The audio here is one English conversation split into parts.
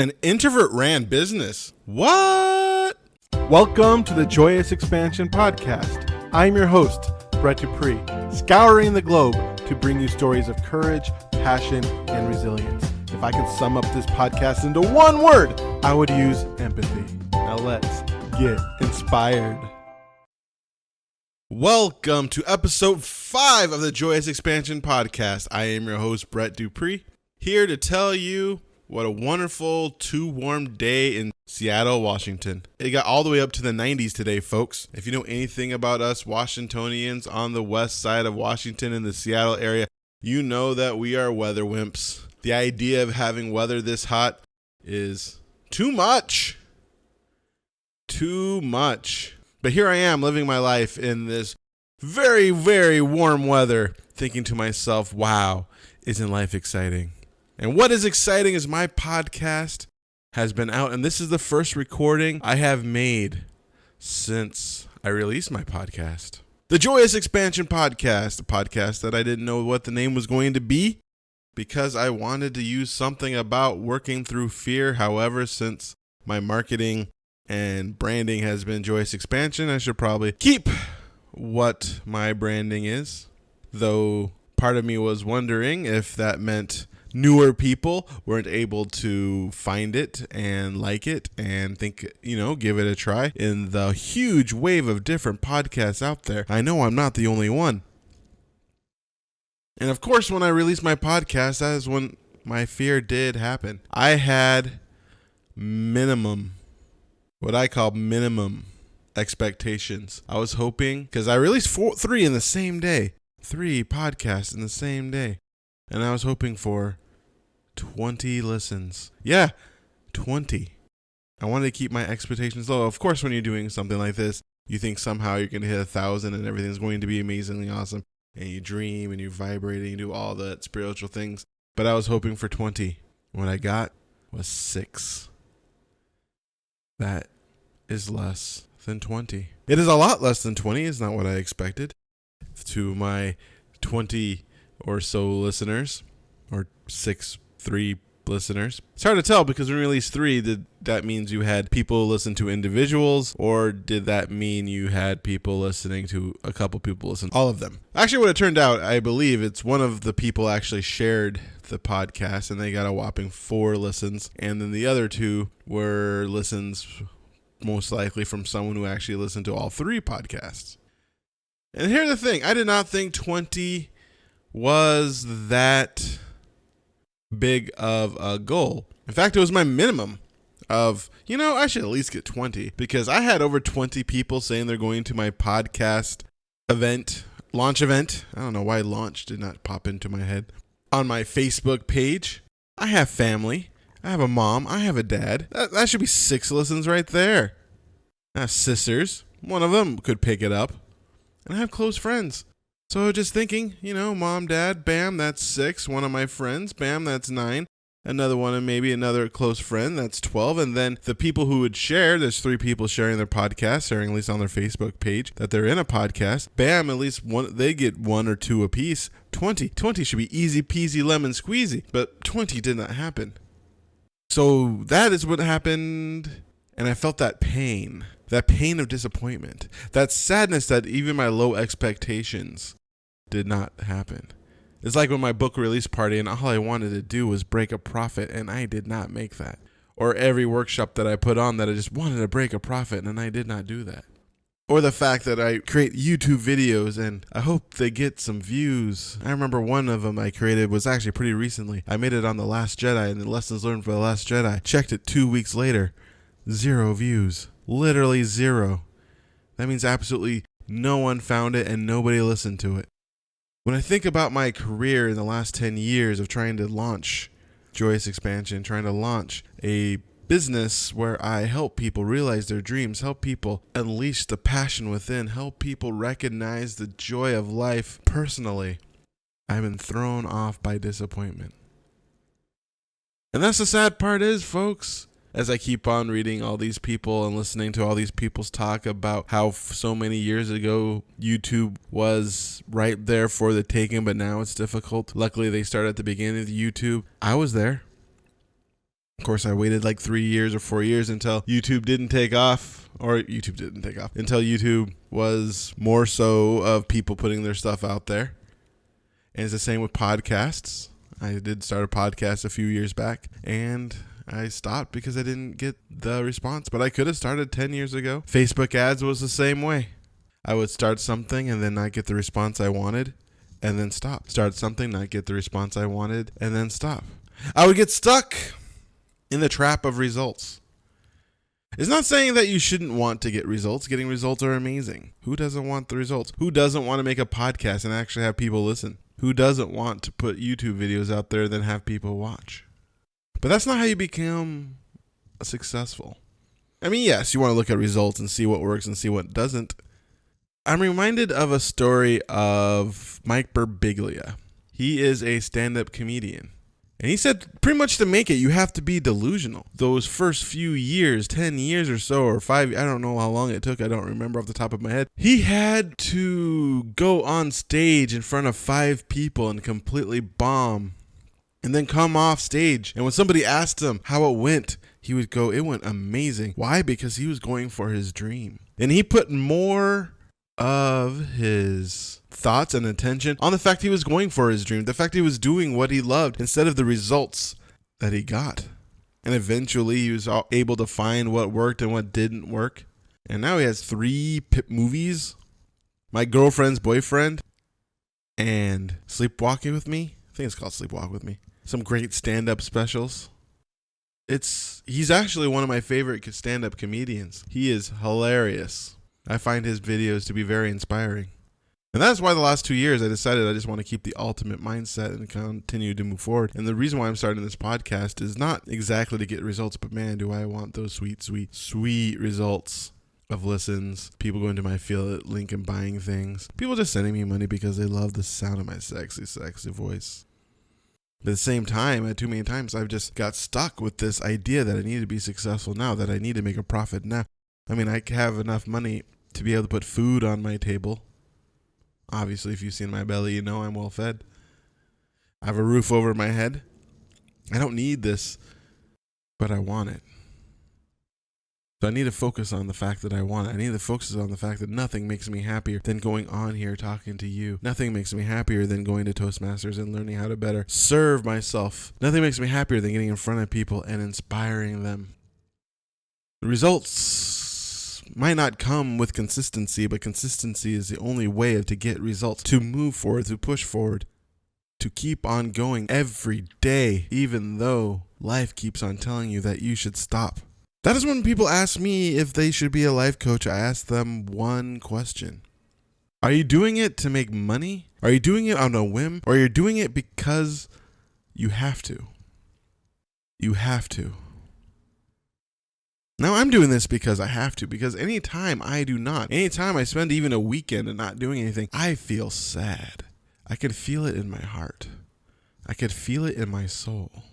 An introvert ran business. What? Welcome to the Joyous Expansion Podcast. I'm your host, Brett Dupree, scouring the globe to bring you stories of courage, passion, and resilience. If I could sum up this podcast into one word, I would use empathy. Now let's get inspired. Welcome to episode 5 of the Joyous Expansion Podcast. I am your host, Brett Dupree, here to tell you what a wonderful, too warm day in Seattle, Washington. It got all the way up to the 90s today, folks. If you know anything about us Washingtonians on the west side of Washington in the Seattle area, you know that we are weather wimps. The idea of having weather this hot is too much. Too much. But here I am living my life in this very, very warm weather, thinking to myself, wow, isn't life exciting? And what is exciting is my podcast has been out, and this is the first recording I have made since I released my podcast. The Joyous Expansion Podcast, a podcast that I didn't know what the name was going to be because I wanted to use something about working through fear. However, since my marketing and branding has been Joyous Expansion, I should probably keep what my branding is, though part of me was wondering if that meant newer people weren't able to find it and like it and think, give it a try in the huge wave of different podcasts out there. I know I'm not the only one. And of course, when I released my podcast, that is when my fear did happen. I had what I call minimum expectations. I was hoping, because I released 3 in the same day, 3 podcasts in the same day. And I was hoping for 20 listens. Yeah, 20. I wanted to keep my expectations low. Of course, when you're doing something like this, you think somehow you're going to hit 1,000 and everything's going to be amazingly awesome. And you dream and you vibrate and you do all the spiritual things. But I was hoping for 20. What I got was 6. That is less than 20. It is a lot less than 20. It's not what I expected. To my 20 or so listeners, or 3 listeners. It's hard to tell because when we released 3, did that means you had people listen to individuals, or did that mean you had people listening to a couple people listen? All of them. Actually, what it turned out, I believe it's one of the people actually shared the podcast and they got a whopping 4 listens. And then the other 2 were listens most likely from someone who actually listened to all 3 podcasts. And here's the thing. I did not think 20 was that big of a goal. In fact, it was my minimum of, I should at least get 20, because I had over 20 people saying they're going to my podcast launch event. I don't know why launch did not pop into my head. On my Facebook page. I have family. I have a mom. I have a dad. That should be 6 listens right there. I have sisters. One of them could pick it up. And I have close friends. So just thinking, mom, dad, bam, that's 6. One of my friends, bam, that's 9. Another one and maybe another close friend, that's 12. And then the people who would share, there's 3 people sharing their podcast, sharing at least on their Facebook page that they're in a podcast. Bam, at least one, they get 1 or 2 apiece. 20 should be easy peasy lemon squeezy. But 20 did not happen. So that is what happened. And I felt that pain of disappointment, that sadness that even my low expectations did not happen. It's like when my book release party and all I wanted to do was break a profit and I did not make that. Or every workshop that I put on that I just wanted to break a profit and I did not do that. Or the fact that I create YouTube videos and I hope they get some views. I remember one of them I created was actually pretty recently. I made it on The Last Jedi and the lessons learned for The Last Jedi. Checked it 2 weeks later. 0 views. Literally 0. That means absolutely no one found it and nobody listened to it. When I think about my career in the last 10 years of trying to launch Joyous Expansion, trying to launch a business where I help people realize their dreams, help people unleash the passion within, help people recognize the joy of life personally, I've been thrown off by disappointment. And that's the sad part is, folks, as I keep on reading all these people and listening to all these people's talk about how so many years ago YouTube was right there for the taking, but now it's difficult. Luckily, they started at the beginning of YouTube. I was there. Of course, I waited like 3 years or 4 years until YouTube didn't take off, until YouTube was more so of people putting their stuff out there. And it's the same with podcasts. I did start a podcast a few years back, and I stopped because I didn't get the response, but I could have started 10 years ago. Facebook ads was the same way. I would start something and then not get the response I wanted, and then stop. Start something, not get the response I wanted, and then stop. I would get stuck in the trap of results. It's not saying that you shouldn't want to get results. Getting results are amazing. Who doesn't want the results? Who doesn't want to make a podcast and actually have people listen? Who doesn't want to put YouTube videos out there and then have people watch? But that's not how you become successful. I mean, yes, you want to look at results and see what works and see what doesn't. I'm reminded of a story of Mike Birbiglia. He is a stand-up comedian. And he said pretty much to make it, you have to be delusional. Those first few years, 10 years or so, or 5, I don't know how long it took. I don't remember off the top of my head. He had to go on stage in front of 5 people and completely bomb. And then come off stage. And when somebody asked him how it went, he would go, it went amazing. Why? Because he was going for his dream. And he put more of his thoughts and attention on the fact he was going for his dream, the fact he was doing what he loved instead of the results that he got. And eventually he was able to find what worked and what didn't work. And now he has 3 movies, My Girlfriend's Boyfriend and Sleepwalking with Me. I think it's called Sleepwalk with Me. Some great stand-up specials. He's actually one of my favorite stand-up comedians. He is hilarious. I find his videos to be very inspiring. And that's why the last 2 years I decided I just want to keep the ultimate mindset and continue to move forward. And the reason why I'm starting this podcast is not exactly to get results, but man, do I want those sweet, sweet, sweet results of listens, people going to my affiliate link and buying things, people just sending me money because they love the sound of my sexy, sexy voice. But at the same time, too many times I've just got stuck with this idea that I need to be successful now, that I need to make a profit now. I mean, I have enough money to be able to put food on my table. Obviously, if you've seen my belly, you know I'm well fed. I have a roof over my head. I don't need this, but I want it. So I need to focus on the fact that I want it. I need to focus on the fact that nothing makes me happier than going on here talking to you. Nothing makes me happier than going to Toastmasters and learning how to better serve myself. Nothing makes me happier than getting in front of people and inspiring them. The results might not come with consistency, but consistency is the only way to get results, to move forward, to push forward, to keep on going every day, even though life keeps on telling you that you should stop. That is when people ask me if they should be a life coach. I ask them one question. Are you doing it to make money? Are you doing it on a whim? Or are you doing it because you have to? You have to. Now I'm doing this because I have to, because anytime I do not, anytime I spend even a weekend and not doing anything, I feel sad. I can feel it in my heart. I can feel it in my soul.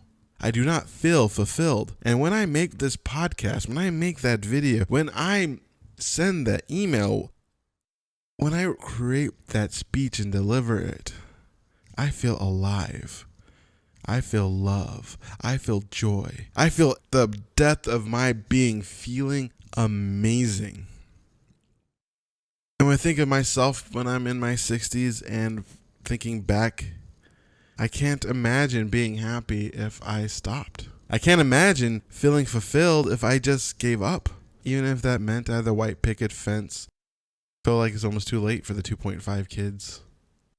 I do not feel fulfilled. And when I make this podcast, when I make that video, when I send that email, when I create that speech and deliver it, I feel alive. I feel love. I feel joy. I feel the depth of my being feeling amazing. And when I think of myself when I'm in my 60s and thinking back, I can't imagine being happy if I stopped. I can't imagine feeling fulfilled if I just gave up. Even if that meant I had the white picket fence. Feel like it's almost too late for the 2.5 kids.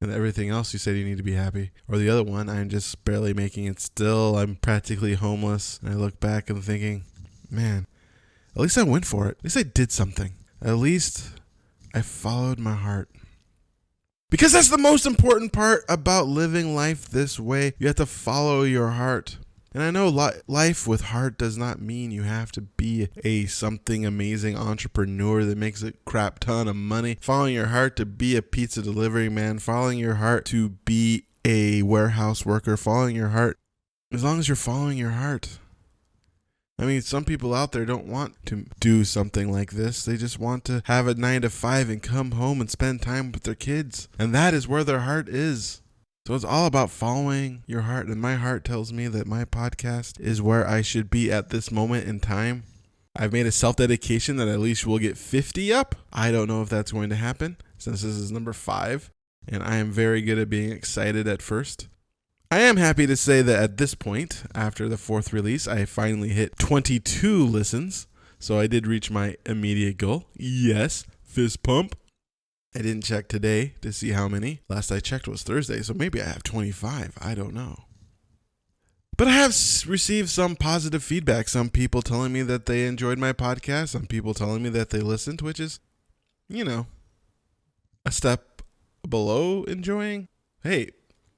And everything else you said you need to be happy. Or the other one, I'm just barely making it still. I'm practically homeless. And I look back and thinking, man, at least I went for it. At least I did something. At least I followed my heart. Because that's the most important part about living life this way. You have to follow your heart. And I know life with heart does not mean you have to be a something amazing entrepreneur that makes a crap ton of money. Following your heart to be a pizza delivery man. Following your heart to be a warehouse worker. Following your heart. As long as you're following your heart. I mean, some people out there don't want to do something like this. They just want to have a 9 to 5 and come home and spend time with their kids. And that is where their heart is. So it's all about following your heart. And my heart tells me that my podcast is where I should be at this moment in time. I've made a self-dedication that at least we'll get 50 up. I don't know if that's going to happen since this is number 5. And I am very good at being excited at first. I am happy to say that at this point, after the 4th release, I finally hit 22 listens. So I did reach my immediate goal. Yes, fist pump. I didn't check today to see how many. Last I checked was Thursday, so maybe I have 25. I don't know. But I have received some positive feedback. Some people telling me that they enjoyed my podcast. Some people telling me that they listened, which is, a step below enjoying. Hey,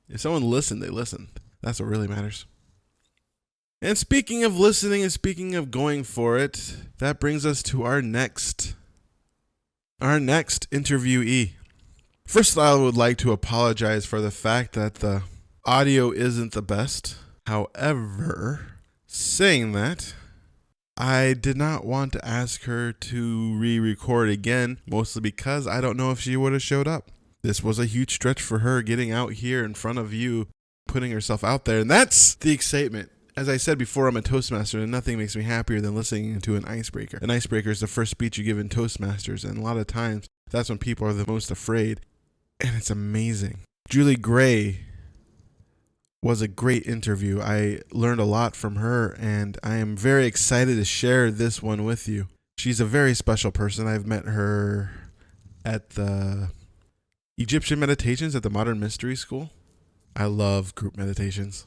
if someone listened, they listened. That's what really matters. And speaking of listening and speaking of going for it, that brings us to our next interviewee. First, I would like to apologize for the fact that the audio isn't the best. However, saying that, I did not want to ask her to re-record again, mostly because I don't know if she would have showed up. This was a huge stretch for her, getting out here in front of you, putting herself out there, and that's the excitement. As I said before, I'm a Toastmaster, and nothing makes me happier than listening to an icebreaker. An icebreaker is the first speech you give in Toastmasters, and a lot of times, that's when people are the most afraid, and it's amazing. Julie Gray was a great interview. I learned a lot from her, and I am very excited to share this one with you. She's a very special person. I've met her at the Egyptian meditations at the Modern Mystery School. I love group meditations.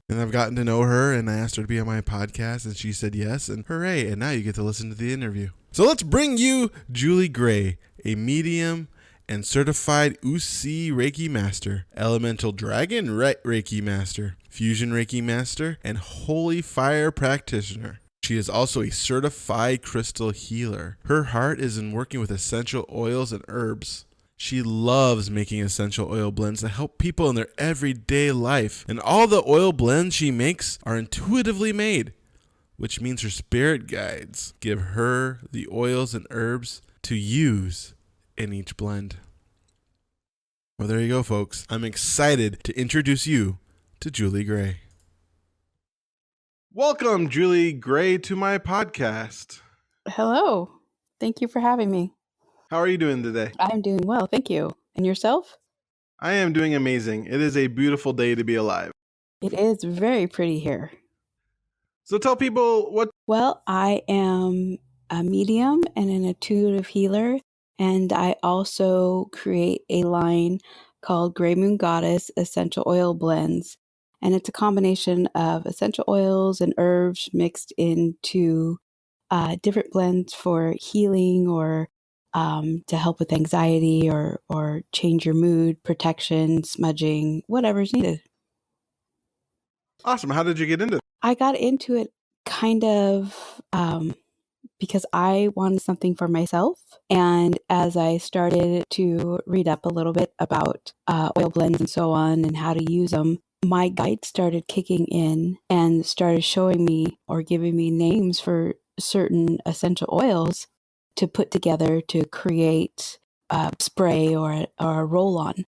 And I've gotten to know her, and I asked her to be on my podcast, and she said yes, and hooray, and now you get to listen to the interview. So let's bring you Julie Gray, a medium and certified Usui Reiki Master, Elemental Dragon Reiki Master, Fusion Reiki Master, and Holy Fire Practitioner. She is also a certified crystal healer. Her heart is in working with essential oils and herbs. She loves making essential oil blends that help people in their everyday life. And all the oil blends she makes are intuitively made, which means her spirit guides give her the oils and herbs to use in each blend. Well, there you go, folks. I'm excited to introduce you to Julie Gray. Welcome, Julie Gray, to my podcast. Hello. Thank you for having me. How are you doing today? I'm doing well, thank you. And yourself? I am doing amazing. It is a beautiful day to be alive. It is very pretty here. So tell people what... Well, I am a medium and an intuitive healer, and I also create a line called Grey Moon Goddess Essential Oil Blends. And it's a combination of essential oils and herbs mixed into different blends for healing or to help with anxiety or change your mood, protection, smudging, whatever's needed. Awesome. How did you get into it? I got into it kind of because I wanted something for myself. And as I started to read up a little bit about oil blends and so on and how to use them, my guide started kicking in and started showing me or giving me names for certain essential oils to put together to create a spray or a roll-on.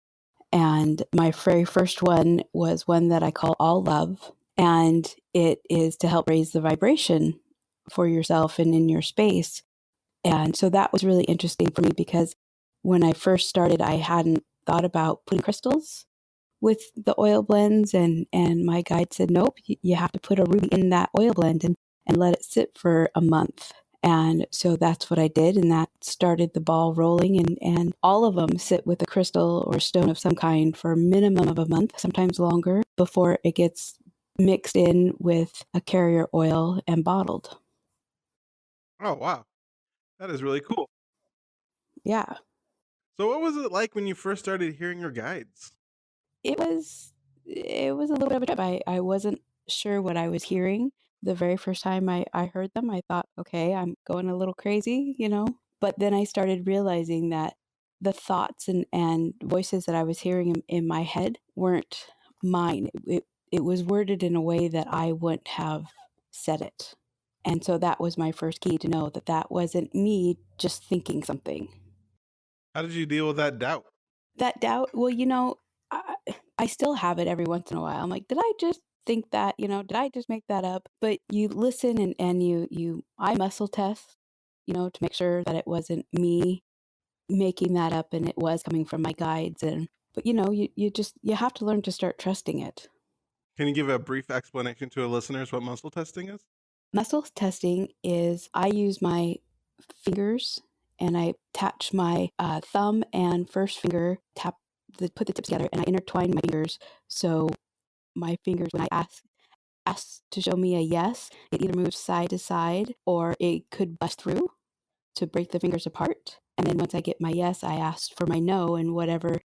And my very first one was one that I call All Love. And it is to help raise the vibration for yourself and in your space. And so that was really interesting for me because when I first started, I hadn't thought about putting crystals with the oil blends. And my guide said, nope, you have to put a ruby in that oil blend and let it sit for a month. And so that's what I did, and that started the ball rolling, and all of them sit with a crystal or stone of some kind for a minimum of a month, sometimes longer, before it gets mixed in with a carrier oil and bottled. Oh, wow. That is really cool. Yeah. So what was it like when you first started hearing your guides? It was a little bit of a trip. I wasn't sure what I was hearing. The very first time I heard them, I thought, okay, I'm going a little crazy, But then I started realizing that the thoughts and voices that I was hearing in my head weren't mine. It was worded in a way that I wouldn't have said it. And so that was my first key to know that that wasn't me just thinking something. How did you deal with that doubt? That doubt, well, I I still have it every once in a while. I'm like, did I just think that, did I just make that up? But you listen and I muscle test, to make sure that it wasn't me making that up and it was coming from my guides. But you have to learn to start trusting it. Can you give a brief explanation to our listeners what muscle testing is? Muscle testing is I use my fingers and I attach my thumb and first finger, put the tips together, and I intertwine my fingers. So my fingers, when I ask to show me a yes, it either moves side to side or it could bust through to break the fingers apart. And then once I get my yes, I ask for my no, and whatever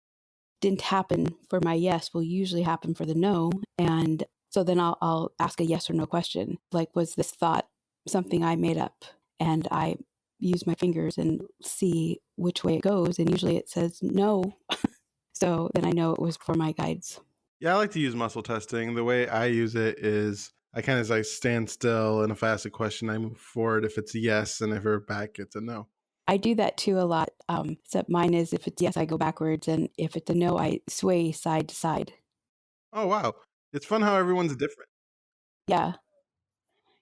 didn't happen for my yes will usually happen for the no. And so then I'll ask a yes or no question. Like, was this thought something I made up? And I use my fingers and see which way it goes. And usually it says no. So then I know it was for my guides. Yeah, I like to use muscle testing. The way I use it is I kind of like stand still, and if I ask a question, I move forward if it's a yes, and if we're back, it's a no. I do that too a lot. Except mine is if it's yes, I go backwards. And if it's a no, I sway side to side. Oh, wow. It's fun how everyone's different. Yeah.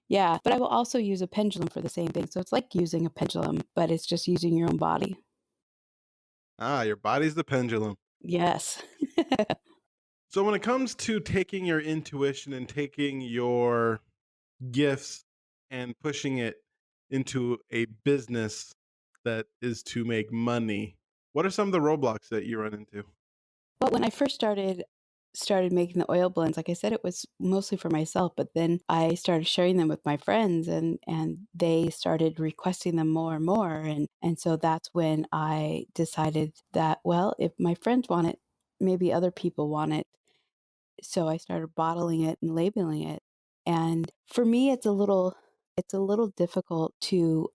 Yeah. But I will also use a pendulum for the same thing. So it's like using a pendulum, but it's just using your own body. Ah, your body's the pendulum. Yes. So when it comes to taking your intuition and taking your gifts and pushing it into a business that is to make money, what are some of the roadblocks that you run into? Well, when I first started making the oil blends, like I said, it was mostly for myself, but then I started sharing them with my friends and they started requesting them more and more. And so that's when I decided that, well, if my friends want it, maybe other people want it. So I started bottling it and labeling it. And for me, it's a little difficult to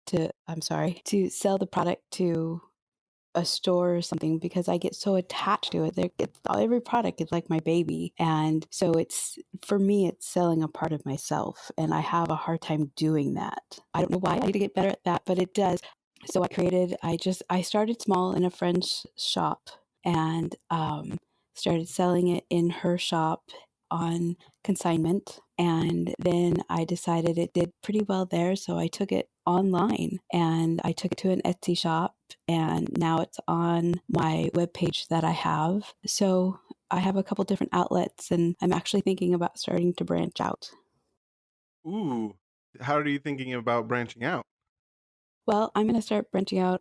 to sell the product to a store or something because I get so attached to it. Every product is like my baby. And so for me, it's selling a part of myself. And I have a hard time doing that. I don't know why. I need to get better at that, but it does. So I started small in a friend's shop and started selling it in her shop on consignment. And then I decided it did pretty well there. So I took it online and I took it to an Etsy shop and now it's on my webpage that I have. So I have a couple different outlets and I'm actually thinking about starting to branch out. Ooh, how are you thinking about branching out? Well, I'm going to start branching out.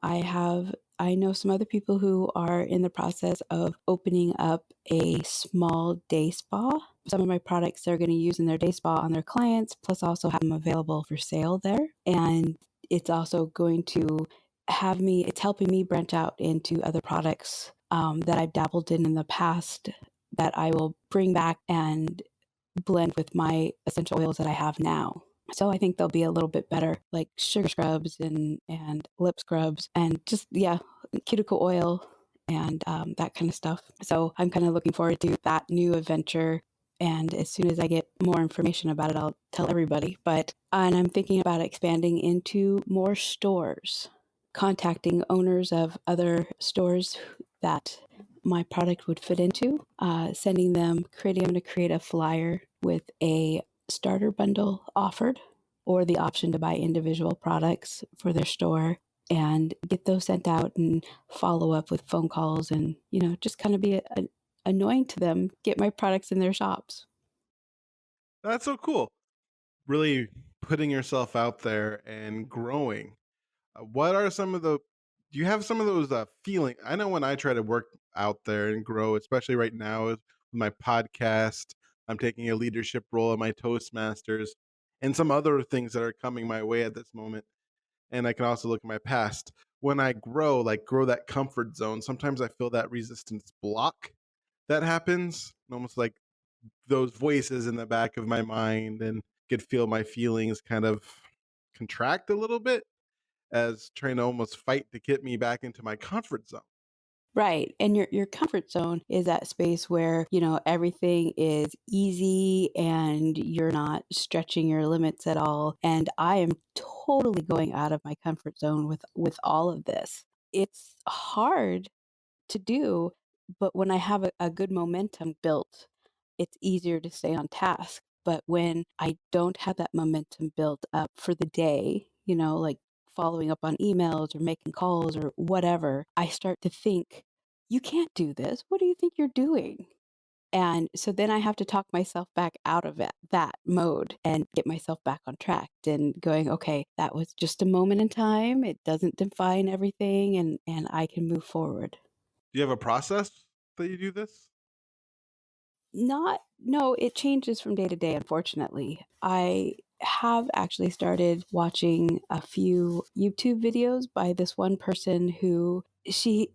I know some other people who are in the process of opening up a small day spa. Some of my products they're going to use in their day spa on their clients, plus also have them available for sale there. And it's also going to it's helping me branch out into other products that I've dabbled in the past that I will bring back and blend with my essential oils that I have now. So I think they'll be a little bit better, like sugar scrubs and lip scrubs and just, yeah, cuticle oil and that kind of stuff. So I'm kind of looking forward to that new adventure. And as soon as I get more information about it, I'll tell everybody. And I'm thinking about expanding into more stores, contacting owners of other stores that my product would fit into, I'm going to create a flyer with a starter bundle offered or the option to buy individual products for their store and get those sent out and follow up with phone calls and, just kind of be annoying to them, get my products in their shops. That's so cool. Really putting yourself out there and growing. What are some of the do you have some of those feeling? I know when I try to work out there and grow, especially right now with my podcast, I'm taking a leadership role in my Toastmasters and some other things that are coming my way at this moment. And I can also look at my past. When I grow, like grow that comfort zone, sometimes I feel that resistance block that happens, almost like those voices in the back of my mind and could feel my feelings kind of contract a little bit as trying to almost fight to get me back into my comfort zone. Right. And your comfort zone is that space where, everything is easy and you're not stretching your limits at all. And I am totally going out of my comfort zone with all of this. It's hard to do But when I have a good momentum built, it's easier to stay on task. But when I don't have that momentum built up for the day, like following up on emails or making calls or whatever, I start to think, you can't do this. What do you think you're doing? And so then I have to talk myself back out of that mode and get myself back on track and going, okay, that was just a moment in time. It doesn't define everything, and I can move forward. Do you have a process that you do this? Not, no, it changes from day to day, unfortunately. I have actually started watching a few YouTube videos by this one person who she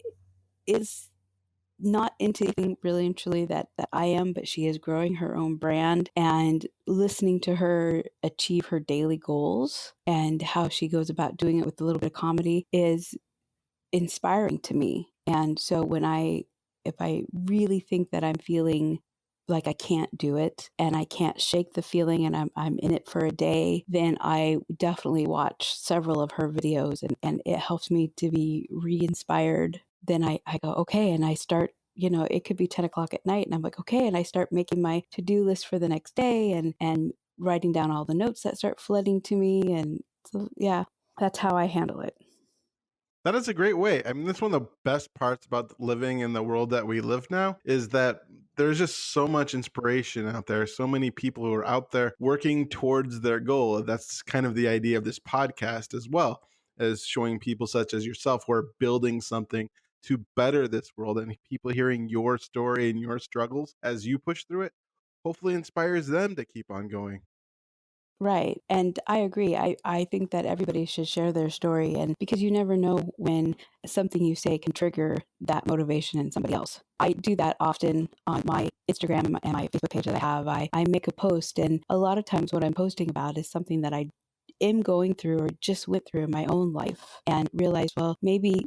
is not into anything really and truly that I am, but she is growing her own brand, and listening to her achieve her daily goals and how she goes about doing it with a little bit of comedy is inspiring to me. And so if I really think that I'm feeling like I can't do it and I can't shake the feeling and I'm in it for a day, then I definitely watch several of her videos, and it helps me to be re-inspired. Then I go, okay, and I start, it could be 10 o'clock at night and I'm like, okay, and I start making my to-do list for the next day and writing down all the notes that start flooding to me. And so, yeah, that's how I handle it. That is a great way. I mean, that's one of the best parts about living in the world that we live now is that there's just so much inspiration out there. So many people who are out there working towards their goal. That's kind of the idea of this podcast as well, as showing people such as yourself who are building something to better this world, and people hearing your story and your struggles as you push through it hopefully inspires them to keep on going. Right. And I agree. I think that everybody should share their story, and because you never know when something you say can trigger that motivation in somebody else. I do that often on my Instagram and my Facebook page that I have. I make a post, and a lot of times what I'm posting about is something that I am going through or just went through in my own life, and realize, well, maybe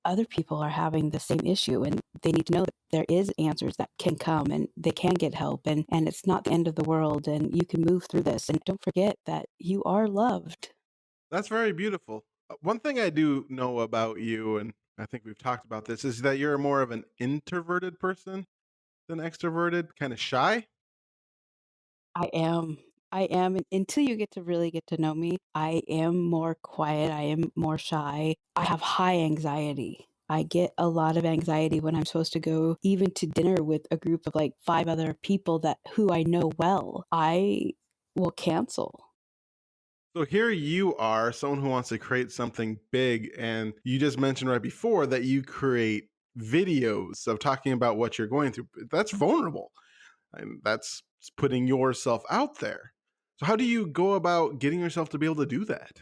other people are having the same issue, and they need to know that there is answers that can come and they can get help, and it's not the end of the world, and you can move through this, and don't forget that you are loved. That's very beautiful. One thing I do know about you, and I think we've talked about this, is that you're more of an introverted person than extroverted, kind of shy. I am until you get to really get to know me. I am more quiet, I am more shy. I have high anxiety. I get a lot of anxiety when I'm supposed to go even to dinner with a group of like 5 other people that who I know well. I will cancel. So here you are, someone who wants to create something big, and you just mentioned right before that you create videos of talking about what you're going through. That's vulnerable, and that's putting yourself out there. So how do you go about getting yourself to be able to do that?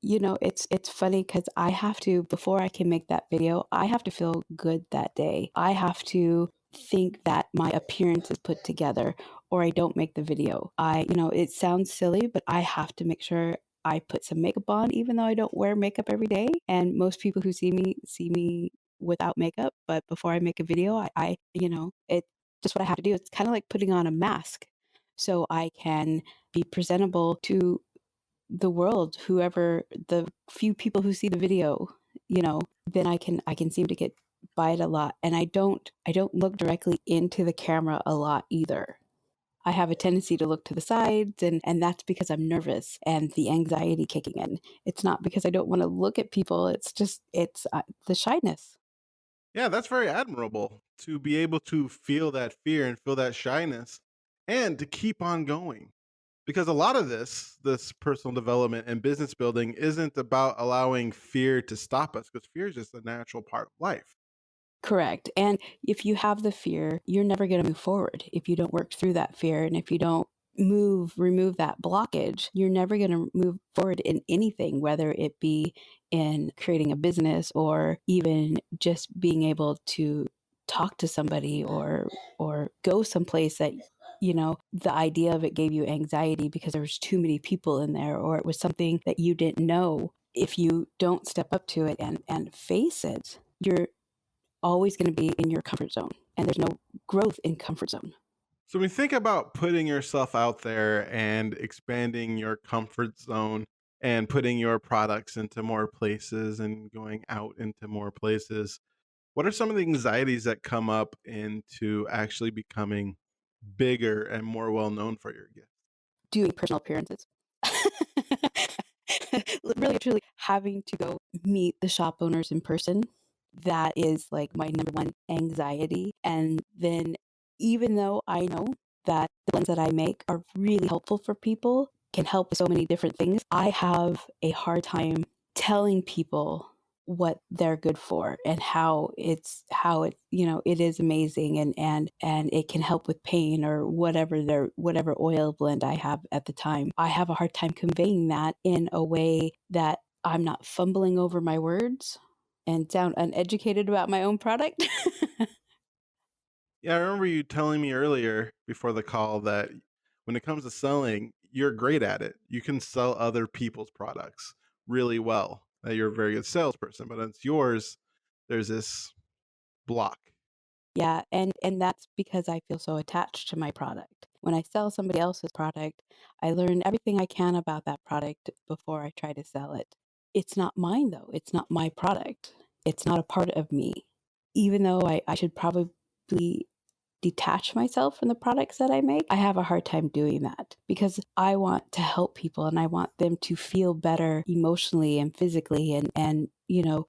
It's funny because I have to, before I can make that video, I have to feel good that day. I have to think that my appearance is put together, or I don't make the video. It sounds silly, but I have to make sure I put some makeup on, even though I don't wear makeup every day. And most people who see me without makeup. But before I make a video, it's just what I have to do. It's kind of like putting on a mask so I can be presentable to the world, whoever the few people who see the video, then I can seem to get by it a lot. And I don't look directly into the camera a lot either. I have a tendency to look to the sides, and that's because I'm nervous and the anxiety kicking in. It's not because I don't want to look at people. It's the shyness. Yeah, that's very admirable to be able to feel that fear and feel that shyness and to keep on going. Because a lot of this personal development and business building isn't about allowing fear to stop us, because fear is just a natural part of life. Correct. And if you have the fear, you're never going to move forward. If you don't work through that fear, and if you don't remove that blockage, you're never going to move forward in anything, whether it be in creating a business or even just being able to talk to somebody or go someplace that the idea of it gave you anxiety because there was too many people in there, or it was something that you didn't know. If you don't step up to it and face it, you're always going to be in your comfort zone, and there's no growth in comfort zone. So when you think about putting yourself out there and expanding your comfort zone and putting your products into more places and going out into more places, What are some of the anxieties that come up into actually becoming bigger and more well known for your gift? Doing personal appearances. Really, truly having to go meet the shop owners in person. That is like my number one anxiety. And then, even though I know that the blends that I make are really helpful for people, can help with so many different things, I have a hard time telling people what they're good for and how it it is amazing and it can help with pain or whatever oil blend I have at the time. I have a hard time conveying that in a way that I'm not fumbling over my words and sound uneducated about my own product. Yeah, I remember you telling me earlier before the call that when it comes to selling, you're great at it. You can sell other people's products really well. That you're a very good salesperson, but it's yours. There's this block. Yeah, and that's because I feel so attached to my product. When I sell somebody else's product, I learn everything I can about that product before I try to sell it. It's not mine though. It's not my product. It's not a part of me. Even though I should probably detach myself from the products that I make, I have a hard time doing that because I want to help people and I want them to feel better emotionally and physically and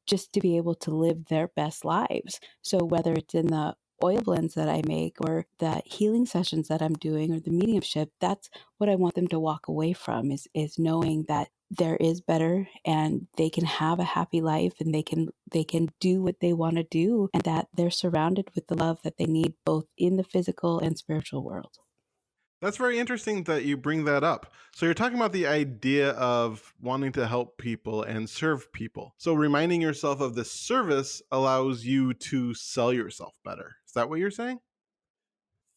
just to be able to live their best lives. So whether it's in the oil blends that I make or the healing sessions that I'm doing or the mediumship, that's what I want them to walk away from is knowing that there is better and they can have a happy life and they can do what they want to do and that they're surrounded with the love that they need both in the physical and spiritual world. That's very interesting that you bring that up. So you're talking about the idea of wanting to help people and serve people. So reminding yourself of this service allows you to sell yourself better. Is that what you're saying?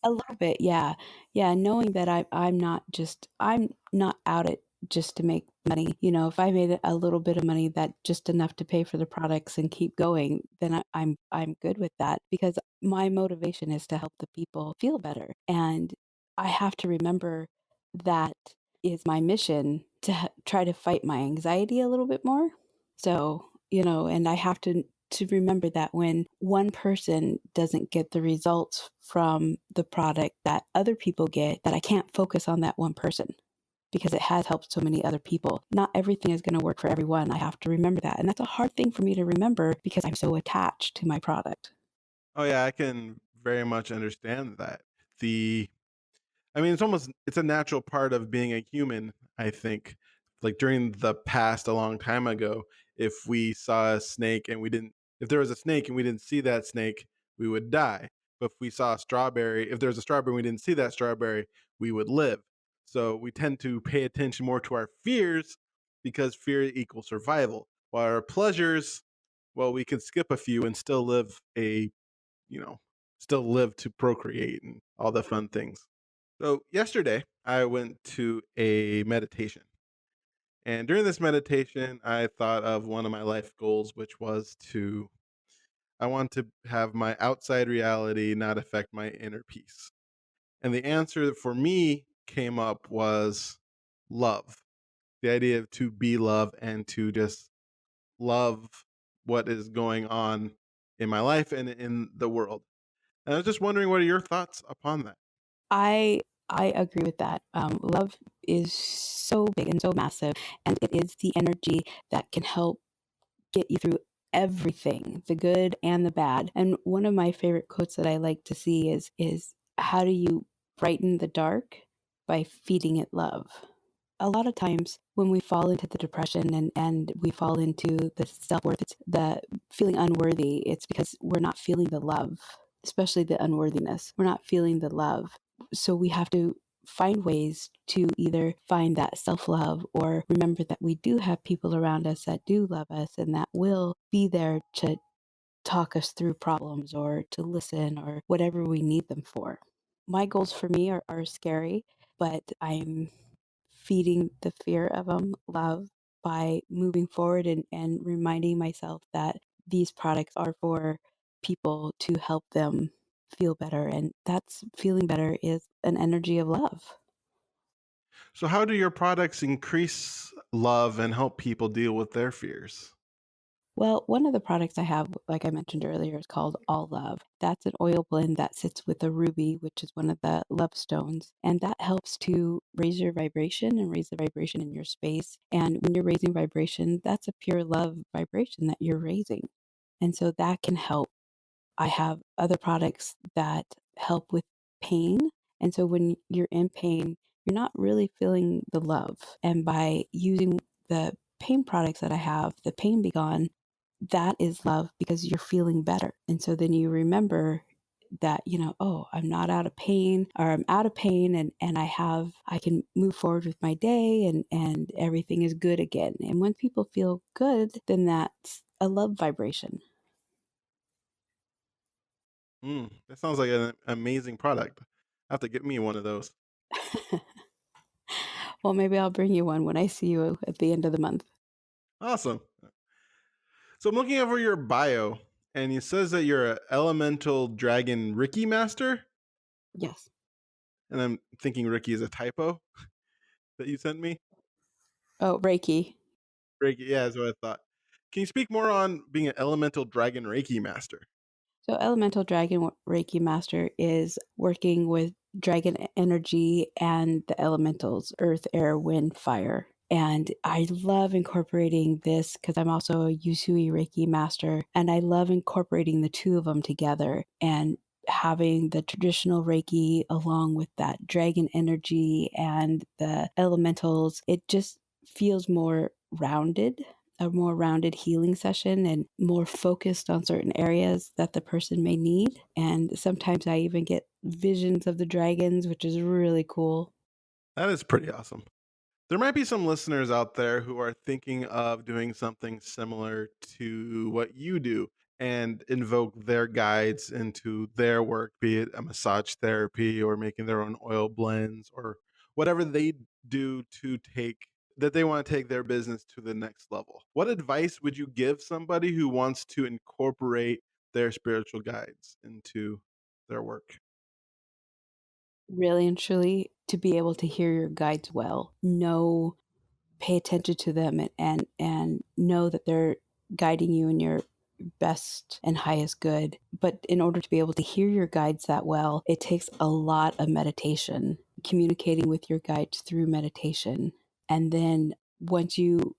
A little bit, yeah. Yeah, knowing that I'm not out it just to make money. If I made a little bit of money that just enough to pay for the products and keep going, then I'm good with that because my motivation is to help the people feel better. And I have to remember that is my mission to try to fight my anxiety a little bit more. So, and I have to remember that when one person doesn't get the results from the product that other people get, that I can't focus on that one person because it has helped so many other people. Not everything is going to work for everyone. I have to remember that. And that's a hard thing for me to remember because I'm so attached to my product. Oh yeah, I can very much understand that. The I mean, it's a natural part of being a human, I think. Like during the past a long time ago, if we saw a snake and we didn't if there was a snake and we didn't see that snake, we would die. But if there was a strawberry and we didn't see that strawberry, we would live. So we tend to pay attention more to our fears because fear equals survival. While our pleasures, well, we can skip a few and you know, still live to procreate and all the fun things. So, yesterday I went to a meditation. And during this meditation, I thought of one of my life goals, which was I want to have my outside reality not affect my inner peace. And the answer for me came up was love. The idea of to be love and to just love what is going on in my life and in the world. And I was just wondering, what are your thoughts upon that? I I agree with that. Love is so big and so massive, and it is the energy that can help get you through everything, the good and the bad. And one of my favorite quotes that I like to see is how do you brighten the dark? By feeding it love. A lot of times when we fall into the depression and we fall into the self-worth, it's the feeling unworthy, it's because we're not feeling the love, especially the unworthiness. We're not feeling the love. So we have to find ways to either find that self-love or remember that we do have people around us that do love us and that will be there to talk us through problems or to listen or whatever we need them for. My goals for me are scary, but I'm feeding the fear of them love by moving forward and reminding myself that these products are for people to help them feel better. And that's feeling better is an energy of love. So, how do your products increase love and help people deal with their fears? Well, one of the products I have, like I mentioned earlier, is called All Love. That's an oil blend that sits with a ruby, which is one of the love stones. And that helps to raise your vibration and raise the vibration in your space. And when you're raising vibration, that's a pure love vibration that you're raising. And so that can help. I have other products that help with pain. And so when you're in pain, you're not really feeling the love. And by using the pain products that I have, the Pain Be Gone, that is love because you're feeling better. And so then you remember that, oh, I'm not out of pain, or I'm out of pain, and I can move forward with my day, and everything is good again. And when people feel good, then that's a love vibration. That sounds like an amazing product. I have to get me one of those. Well, maybe I'll bring you one when I see you at the end of the month. Awesome. So I'm looking over your bio, and it says that you're an elemental dragon Reiki Master. Yes. And I'm thinking Ricky is a typo that you sent me. Oh, Reiki. Reiki, yeah, that's what I thought. Can you speak more on being an elemental dragon Reiki Master? So, Elemental Dragon Reiki Master is working with dragon energy and the elementals, earth, air, wind, fire. And I love incorporating this because I'm also a Usui Reiki Master. And I love incorporating the two of them together and having the traditional Reiki along with that dragon energy and the elementals. It just feels more rounded, a more rounded healing session, and more focused on certain areas that the person may need. And sometimes I even get visions of the dragons, which is really cool. That is pretty awesome. There might be some listeners out there who are thinking of doing something similar to what you do and invoke their guides into their work, be it a massage therapy or making their own oil blends or whatever they do to take that they want to take their business to the next level. What advice would you give somebody who wants to incorporate their spiritual guides into their work? Really and truly, to be able to hear your guides well, pay attention to them, and know that they're guiding you in your best and highest good. But in order to be able to hear your guides that well, it takes a lot of meditation, communicating with your guides through meditation. And then once you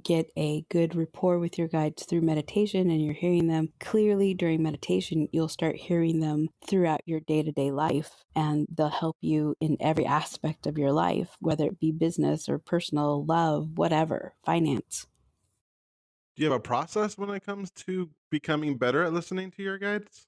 get a good rapport with your guides through meditation and you're hearing them clearly during meditation, you'll start hearing them throughout your day-to-day life, and they'll help you in every aspect of your life, whether it be business or personal, love, whatever, finance. Do you have a process when it comes to becoming better at listening to your guides?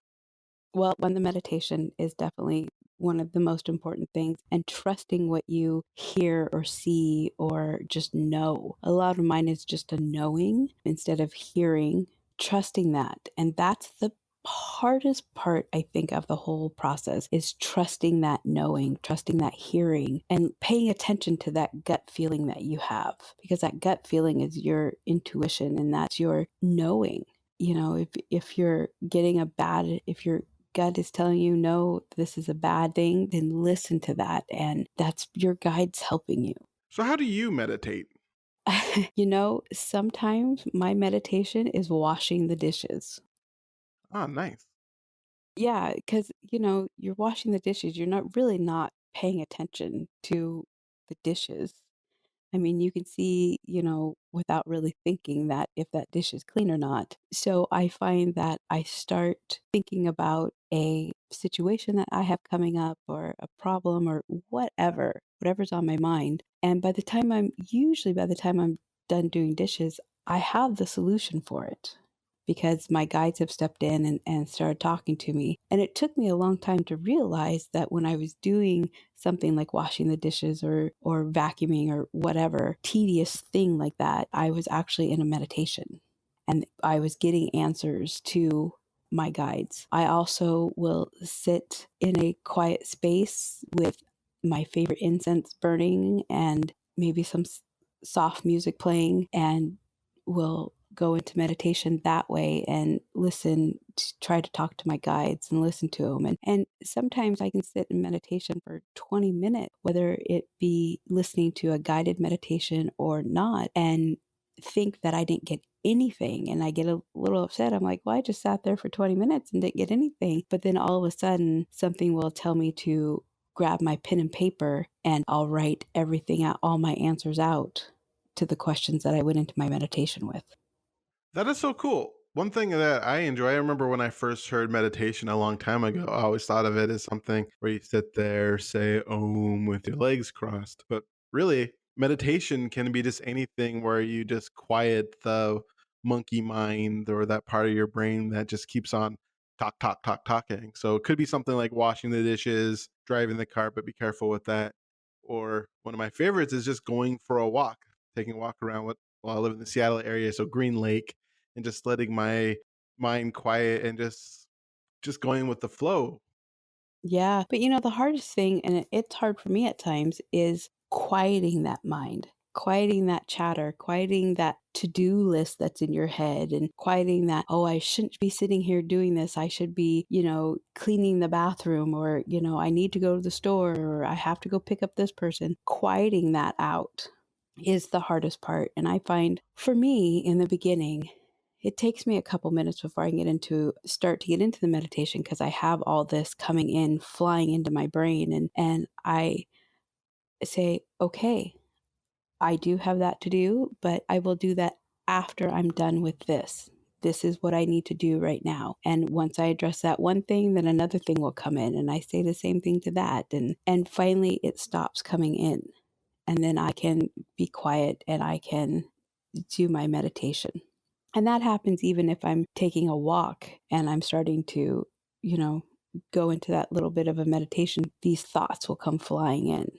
Well, when the meditation is definitely one of the most important things, and trusting what you hear or see or just know. A lot of mine is just a knowing instead of hearing, trusting that. And that's the hardest part, I think, of the whole process, is trusting that knowing, trusting that hearing, and paying attention to that gut feeling that you have, because that gut feeling is your intuition and that's your knowing. If you're getting if your gut is telling you, no, this is a bad thing, then listen to that. And that's your guides helping you. So, how do you meditate? Sometimes my meditation is washing the dishes. Ah, nice. Yeah, because, you're washing the dishes. You're not paying attention to the dishes. I mean, you can see, without really thinking that if that dish is clean or not. So I find that I start thinking about a situation that I have coming up, or a problem, or whatever's on my mind. And by the time I'm done doing dishes, I have the solution for it, because my guides have stepped in and started talking to me. And it took me a long time to realize that when I was doing something like washing the dishes, or vacuuming, or whatever tedious thing like that, I was actually in a meditation and I was getting answers to my guides. I also will sit in a quiet space with my favorite incense burning and maybe some soft music playing, and will go into meditation that way and try to talk to my guides and listen to them. And sometimes I can sit in meditation for 20 minutes, whether it be listening to a guided meditation or not. And think that I didn't get anything and I get a little upset. I'm like, well, I just sat there for 20 minutes and didn't get anything. But then all of a sudden, something will tell me to grab my pen and paper and I'll write everything out, all my answers out to the questions that I went into my meditation with. That is so cool. One thing that I enjoy, I remember when I first heard meditation a long time ago, I always thought of it as something where you sit there, say Om with your legs crossed. But really, meditation can be just anything where you just quiet the monkey mind or that part of your brain that just keeps on talking. So it could be something like washing the dishes, driving the car, but be careful with that. Or one of my favorites is just going for a walk, taking a walk around while I live in the Seattle area, so Green Lake, and just letting my mind quiet and just going with the flow. Yeah. But the hardest thing, and it's hard for me at times, is quieting that mind, quieting that chatter, quieting that to do list that's in your head, and quieting that, oh, I shouldn't be sitting here doing this. I should be, cleaning the bathroom, or, I need to go to the store, or I have to go pick up this person. Quieting that out is the hardest part. And I find for me in the beginning, it takes me a couple minutes before I start to get into the meditation, because I have all this coming in, flying into my brain, and I say, okay, I do have that to do, but I will do that after I'm done with this. This is what I need to do right now. And once I address that one thing, then another thing will come in, and I say the same thing to that, and finally it stops coming in, and then I can be quiet and I can do my meditation. And that happens even if I'm taking a walk and I'm starting to, go into that little bit of a meditation. These thoughts will come flying in,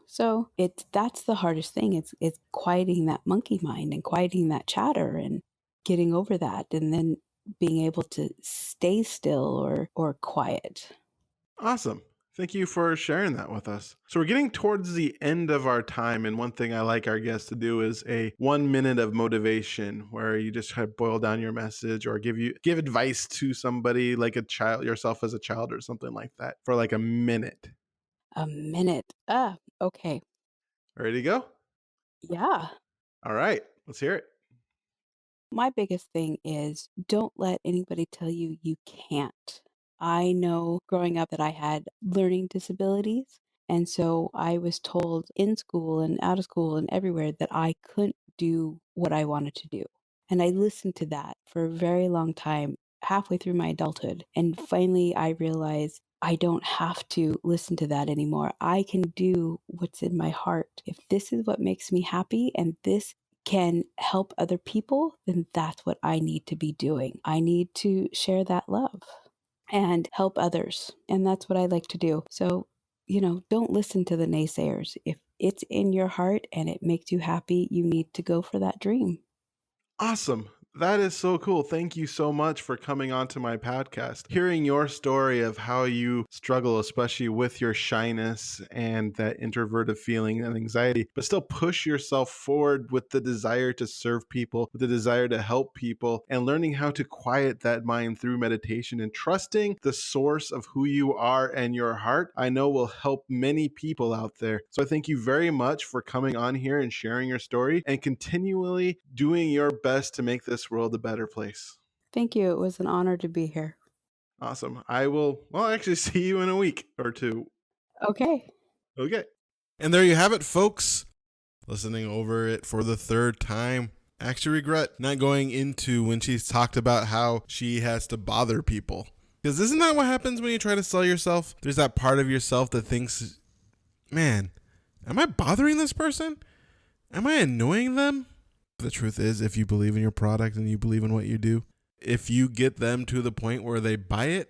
So that's the hardest thing. It's quieting that monkey mind and quieting that chatter and getting over that, and then being able to stay still or quiet. Awesome. Thank you for sharing that with us. So we're getting towards the end of our time, and one thing I like our guests to do is a 1 minute of motivation, where you just kind of boil down your message or give advice to somebody, like a child, yourself as a child or something like that, for like a minute. A minute. Okay. Ready to go? Yeah. All right, let's hear it. My biggest thing is, don't let anybody tell you you can't. I know growing up that I had learning disabilities. And so I was told in school and out of school and everywhere that I couldn't do what I wanted to do. And I listened to that for a very long time, halfway through my adulthood. And finally, I realized I don't have to listen to that anymore. I can do what's in my heart. If this is what makes me happy and this can help other people, then that's what I need to be doing. I need to share that love and help others. And that's what I like to do. So, don't listen to the naysayers. If it's in your heart and it makes you happy, you need to go for that dream. Awesome. That is so cool. Thank you so much for coming onto my podcast. Hearing your story of how you struggle, especially with your shyness and that introverted feeling and anxiety, but still push yourself forward with the desire to serve people, with the desire to help people, and learning how to quiet that mind through meditation and trusting the source of who you are and your heart, I know will help many people out there. So I thank you very much for coming on here and sharing your story and continually doing your best to make this world a better place. Thank you. It was an honor to be here. Awesome. I will, actually see you in a week or two. Okay. Okay. And there you have it, folks. Listening over it for the third time. I actually regret not going into when she's talked about how she has to bother people. Because isn't that what happens when you try to sell yourself? There's that part of yourself that thinks, man, am I bothering this person? Am I annoying them? The truth is, if you believe in your product and you believe in what you do, if you get them to the point where they buy it,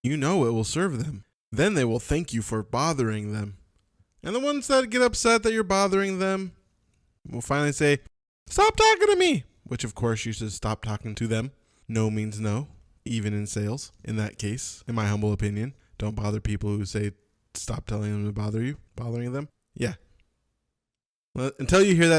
you know it will serve them. Then they will thank you for bothering them. And the ones that get upset that you're bothering them will finally say, stop talking to me. Which, of course, you should stop talking to them. No means no, even in sales. In that case, in my humble opinion, don't bother people who say stop telling them to bother you, bothering them. Yeah. Well, until you hear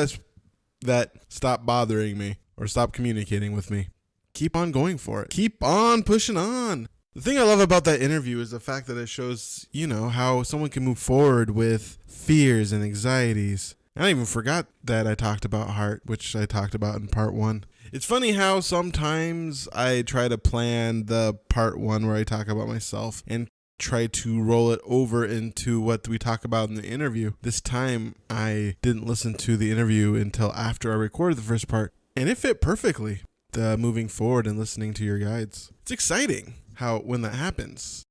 that stop bothering me or stop communicating with me, keep on going for it. Keep on pushing on. The thing I love about that interview is the fact that it shows, how someone can move forward with fears and anxieties I even forgot that I talked about heart, which I talked about in part 1. It's funny how sometimes I try to plan the part 1 where I talk about myself and try to roll it over into what we talk about in the interview. This time I didn't listen to the interview until after I recorded the first part, and it fit perfectly. The moving forward and listening to your guides. It's exciting how when that happens.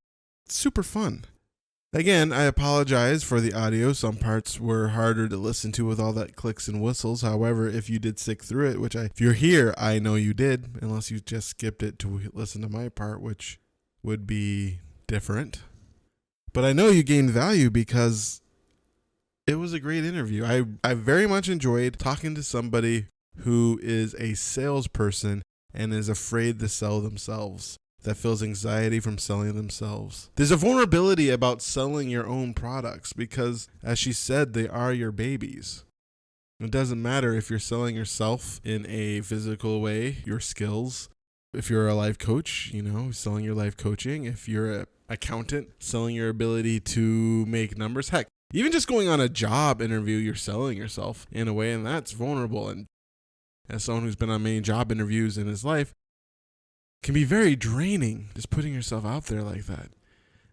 It's super fun. Again, I apologize for the audio. Some parts were harder to listen to with all that clicks and whistles. However, if you did stick through it, if you're here, I know you did, unless you just skipped it to listen to my part, which would be different. But I know you gained value because it was a great interview. I very much enjoyed talking to somebody who is a salesperson and is afraid to sell themselves, that feels anxiety from selling themselves. There's a vulnerability about selling your own products because, as she said, they are your babies. It doesn't matter if you're selling yourself in a physical way, your skills. If you're a life coach, selling your life coaching. If you're an accountant, selling your ability to make numbers. Heck, even just going on a job interview, you're selling yourself in a way, and that's vulnerable. And as someone who's been on many job interviews in his life, can be very draining just putting yourself out there like that.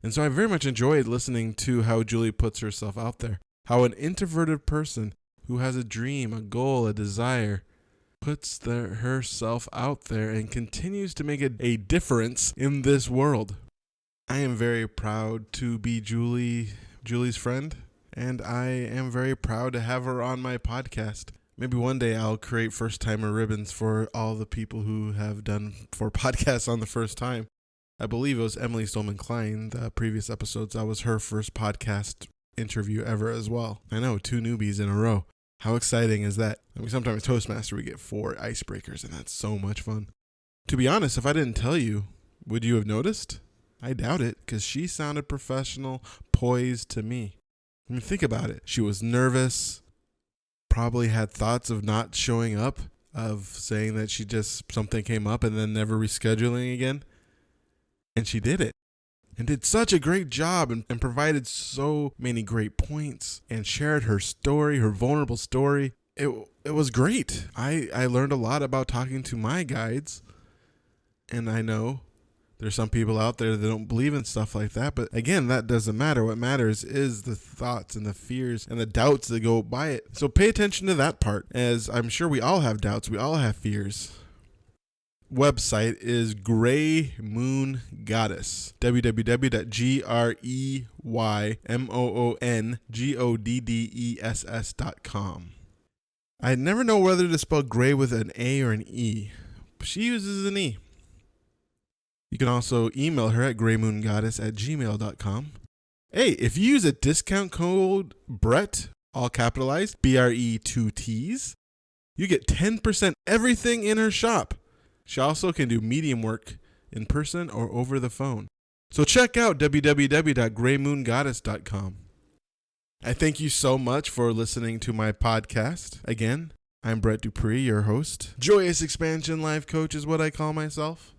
And so I very much enjoyed listening to how Julie puts herself out there, how an introverted person who has a dream, a goal, a desire, puts herself out there and continues to make a difference in this world. I am very proud to be Julie's friend, and I am very proud to have her on my podcast. Maybe one day I'll create first-timer ribbons for all the people who have done for podcasts on the first time. I believe it was Emily Stolman-Klein, the previous episodes. That was her first podcast interview ever as well. I know, 2 newbies in a row. How exciting is that? Sometimes Toastmaster, we get 4 icebreakers, and that's so much fun. To be honest, if I didn't tell you, would you have noticed? I doubt it, because she sounded professional, poised to me. Think about it. She was nervous. Probably had thoughts of not showing up, of saying that something came up and then never rescheduling again. And she did it and did such a great job and provided so many great points and shared her story, her vulnerable story. It was great. I learned a lot about talking to my guides, and I know there's some people out there that don't believe in stuff like that. But again, that doesn't matter. What matters is the thoughts and the fears and the doubts that go by it. So pay attention to that part, as I'm sure we all have doubts. We all have fears. Website is Gray Moon Goddess. www.greymoongoddess.com. I never know whether to spell gray with an A or an E. But she uses an E. You can also email her at greymoongoddess@gmail.com. Hey, if you use a discount code Brett, all capitalized, BRE 2 T's, you get 10% everything in her shop. She also can do medium work in person or over the phone. So check out www.greymoongoddess.com. I thank you so much for listening to my podcast. Again, I'm Brett Dupree, your host. Joyous Expansion Life Coach is what I call myself.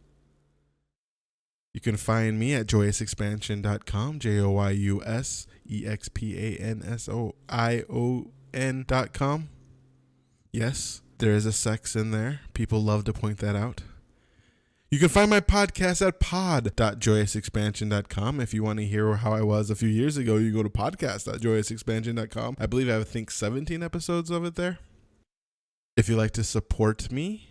You can find me at joyousexpansion.com, joyusexpansion.com. Yes, there is a sex in there. People love to point that out. You can find my podcast at pod.joyousexpansion.com. If you want to hear how I was a few years ago, you go to podcast.joyousexpansion.com. I believe I think 17 episodes of it there. If you'd like to support me,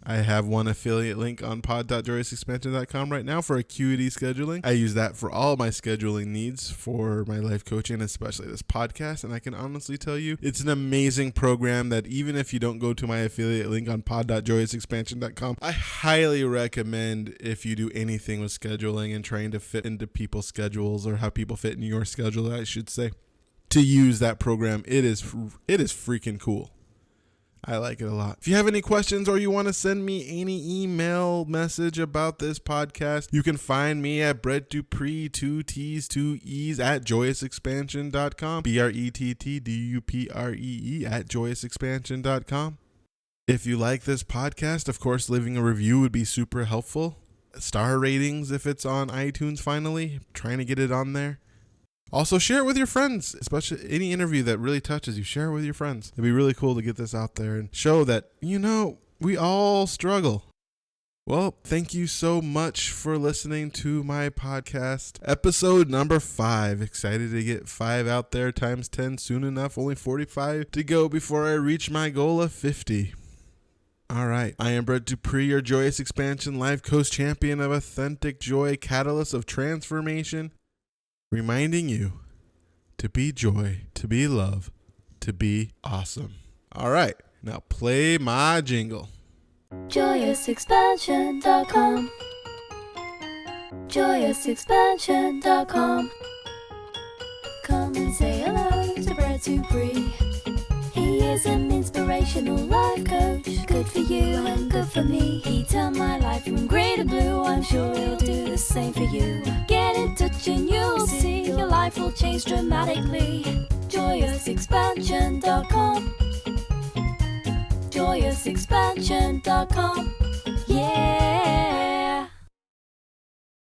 I have one affiliate link on pod.joyousexpansion.com right now for Acuity scheduling. I use that for all my scheduling needs for my life coaching, especially this podcast. And I can honestly tell you, it's an amazing program that even if you don't go to my affiliate link on pod.joyousexpansion.com, I highly recommend, if you do anything with scheduling and trying to fit into people's schedules, or how people fit in your schedule, I should say, to use that program. It is freaking cool. I like it a lot. If you have any questions or you want to send me any email message about this podcast, you can find me at Brett Dupree, 2 T's, 2 E's at joyousexpansion.com. BRETTDUPREE at joyousexpansion.com. If you like this podcast, of course, leaving a review would be super helpful. Star ratings if it's on iTunes finally. I'm trying to get it on there. Also, share it with your friends, especially any interview that really touches you. Share it with your friends. It'd be really cool to get this out there and show that, we all struggle. Well, thank you so much for listening to my podcast, episode number 5. Excited to get 5 out there times 10 soon enough. Only 45 to go before I reach my goal of 50. All right. I am Brett Dupree, your Joyous Expansion Life Coach Champion of Authentic Joy, Catalyst of Transformation, reminding you to be joy, to be love, to be awesome. All right. Now play my jingle. JoyousExpansion.com. JoyousExpansion.com. Come and say hello to Brett Dupree. He is an inspirational life coach. Good for you and good for me. He turned my life from grey to blue. I'm sure he'll do the same for you. Get in touch and you'll see your life will change dramatically. JoyousExpansion.com. JoyousExpansion.com. Yeah.